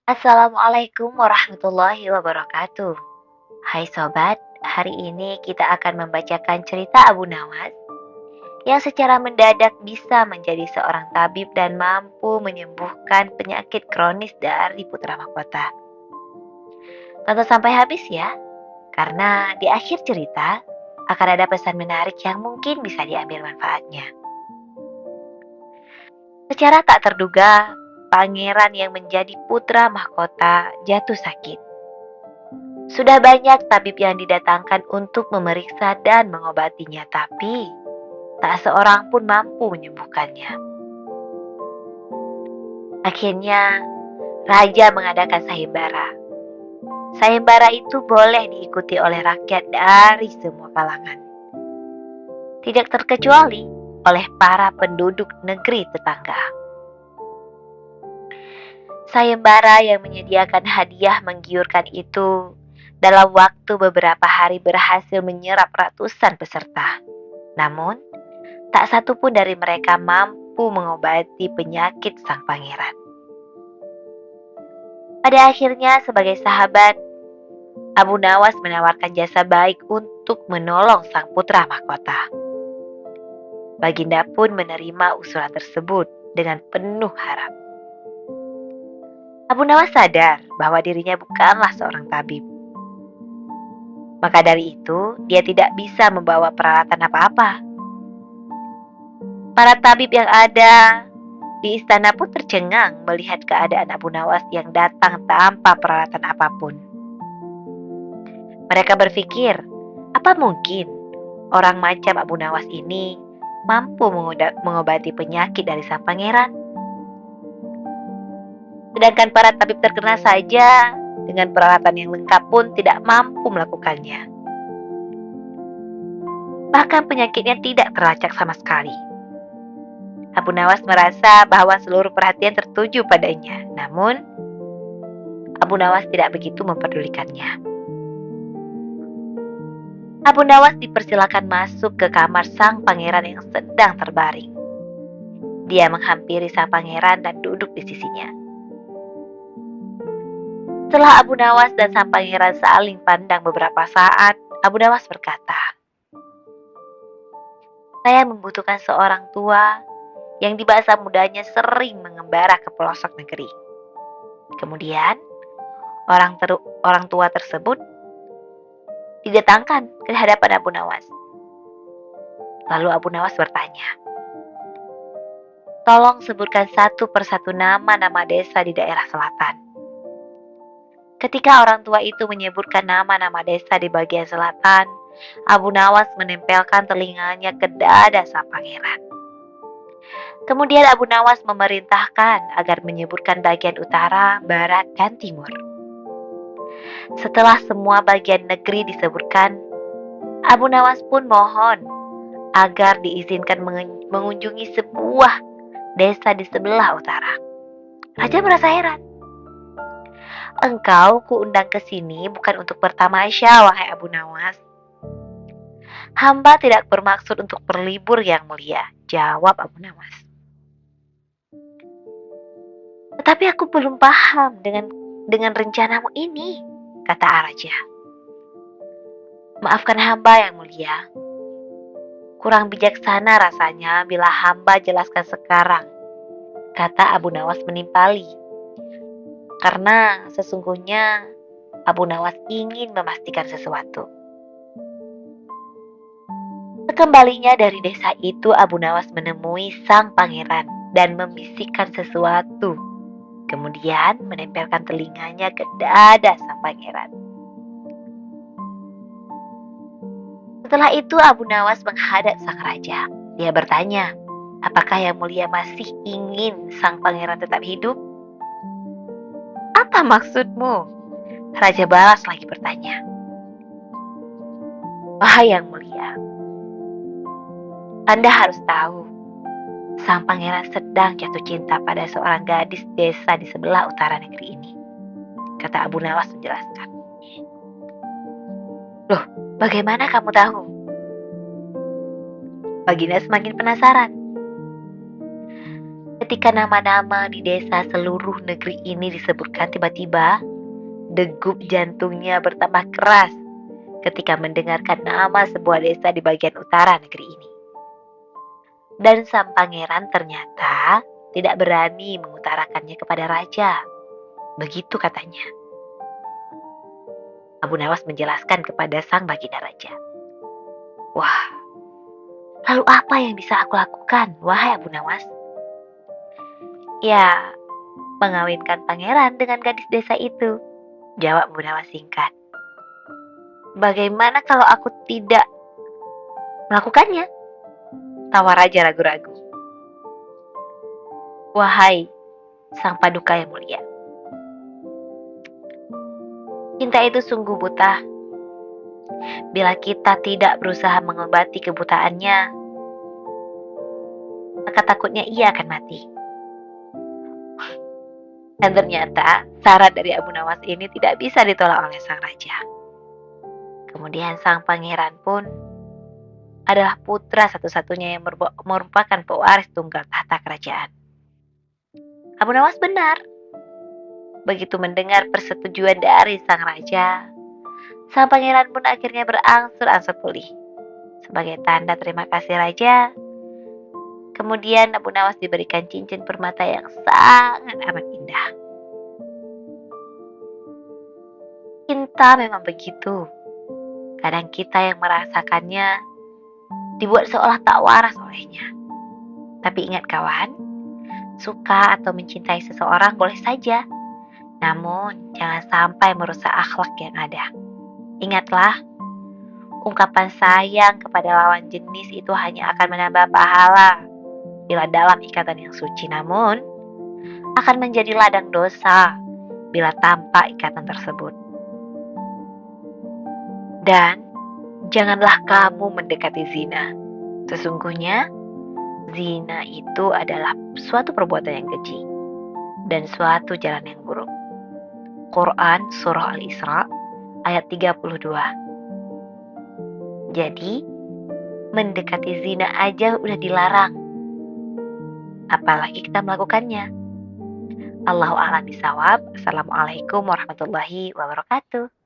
Assalamualaikum warahmatullahi wabarakatuh. Hai sobat, hari ini kita akan membacakan cerita Abu Nawas yang secara mendadak bisa menjadi seorang tabib dan mampu menyembuhkan penyakit kronis dari putra mahkota. Tonton sampai habis ya, karena di akhir cerita akan ada pesan menarik yang mungkin bisa diambil manfaatnya. Secara tak terduga, pangeran yang menjadi putra mahkota jatuh sakit. Sudah banyak tabib yang didatangkan untuk memeriksa dan mengobatinya, tapi tak seorang pun mampu menyembuhkannya. Akhirnya, raja mengadakan sayembara. Sayembara itu boleh diikuti oleh rakyat dari semua kalangan. Tidak terkecuali oleh para penduduk negeri tetangga. Sayembara yang menyediakan hadiah menggiurkan itu dalam waktu beberapa hari berhasil menyerap ratusan peserta. Namun, tak satu pun dari mereka mampu mengobati penyakit sang pangeran. Pada akhirnya, sebagai sahabat, Abu Nawas menawarkan jasa baik untuk menolong sang putra mahkota. Baginda pun menerima usulan tersebut dengan penuh harap. Abu Nawas sadar bahwa dirinya bukanlah seorang tabib. Maka dari itu, dia tidak bisa membawa peralatan apa-apa. Para tabib yang ada di istana pun tercengang melihat keadaan Abu Nawas yang datang tanpa peralatan apapun. Mereka berpikir, apa mungkin orang macam Abu Nawas ini mampu mengobati penyakit dari sang pangeran? Sedangkan para tabib terkenal saja dengan peralatan yang lengkap pun tidak mampu melakukannya. Bahkan penyakitnya tidak terlacak sama sekali. Abu Nawas merasa bahwa seluruh perhatian tertuju padanya. Namun, Abu Nawas tidak begitu memperdulikannya. Abu Nawas dipersilakan masuk ke kamar sang pangeran yang sedang terbaring. Dia menghampiri sang pangeran dan duduk di sisinya. Setelah Abu Nawas dan sang pangeran saling pandang beberapa saat, Abu Nawas berkata, "Saya membutuhkan seorang tua yang di masa mudanya sering mengembara ke pelosok negeri." Kemudian, orang tua tersebut didatangkan ke hadapan Abu Nawas. Lalu Abu Nawas bertanya, "Tolong sebutkan satu persatu nama-nama desa di daerah selatan." Ketika orang tua itu menyebutkan nama-nama desa di bagian selatan, Abu Nawas menempelkan telinganya ke dada sang pangeran. Kemudian Abu Nawas memerintahkan agar menyebutkan bagian utara, barat, dan timur. Setelah semua bagian negeri disebutkan, Abu Nawas pun mohon agar diizinkan mengunjungi sebuah desa di sebelah utara. Raja merasa heran. "Engkau kuundang ke sini bukan untuk bertamasya, wahai Abu Nawas. Hamba tidak bermaksud untuk berlibur yang mulia," jawab Abu Nawas. "Tetapi aku belum paham dengan rencanamu ini," kata raja. "Maafkan hamba yang mulia. Kurang bijaksana rasanya bila hamba jelaskan sekarang," kata Abu Nawas menimpali. Karena sesungguhnya Abu Nawas ingin memastikan sesuatu. Sekembalinya dari desa itu, Abu Nawas menemui sang pangeran dan membisikkan sesuatu. Kemudian menempelkan telinganya ke dada sang pangeran. Setelah itu Abu Nawas menghadap sang raja. Dia bertanya, apakah yang mulia masih ingin sang pangeran tetap hidup? "Apa maksudmu?" Raja balas lagi bertanya. "Wahai yang mulia, Anda harus tahu, sang pangeran sedang jatuh cinta pada seorang gadis desa di sebelah utara negeri ini," kata Abu Nawas menjelaskan. "Loh, bagaimana kamu tahu?" Baginda semakin penasaran. Ketika nama-nama di desa seluruh negeri ini disebutkan tiba-tiba, degup jantungnya bertambah keras ketika mendengarkan nama sebuah desa di bagian utara negeri ini. Dan sang pangeran ternyata tidak berani mengutarakannya kepada raja. Begitu katanya. Abu Nawas menjelaskan kepada sang baginda raja. Wah, lalu apa yang bisa aku lakukan, wahai Abu Nawas? Ya, mengawinkan pangeran dengan gadis desa itu, jawab Abu Nawas singkat. Bagaimana kalau aku tidak melakukannya? Tawar raja ragu-ragu. Wahai sang paduka yang mulia, cinta itu sungguh buta. Bila kita tidak berusaha mengobati kebutaannya, maka takutnya ia akan mati. Dan ternyata syarat dari Abu Nawas ini tidak bisa ditolak oleh sang raja. Kemudian sang pangeran pun adalah putra satu-satunya yang merupakan pewaris tunggal tahta kerajaan. Abu Nawas benar. Begitu mendengar persetujuan dari sang raja, sang pangeran pun akhirnya berangsur-angsur pulih. Sebagai tanda terima kasih raja, kemudian Abu Nawas diberikan cincin permata yang sangat amat indah. Cinta memang begitu. Kadang kita yang merasakannya dibuat seolah tak waras olehnya. Tapi ingat kawan, suka atau mencintai seseorang boleh saja. Namun jangan sampai merusak akhlak yang ada. Ingatlah, ungkapan sayang kepada lawan jenis itu hanya akan menambah pahala bila dalam ikatan yang suci, namun akan menjadi ladang dosa bila tanpa ikatan tersebut. Dan janganlah kamu mendekati zina. Sesungguhnya zina itu adalah suatu perbuatan yang keji dan suatu jalan yang buruk. Quran Surah Al-Isra ayat 32. Jadi, mendekati zina aja udah dilarang. Apalagi kita melakukannya. Allahu a'lam bishawab. Assalamualaikum warahmatullahi wabarakatuh.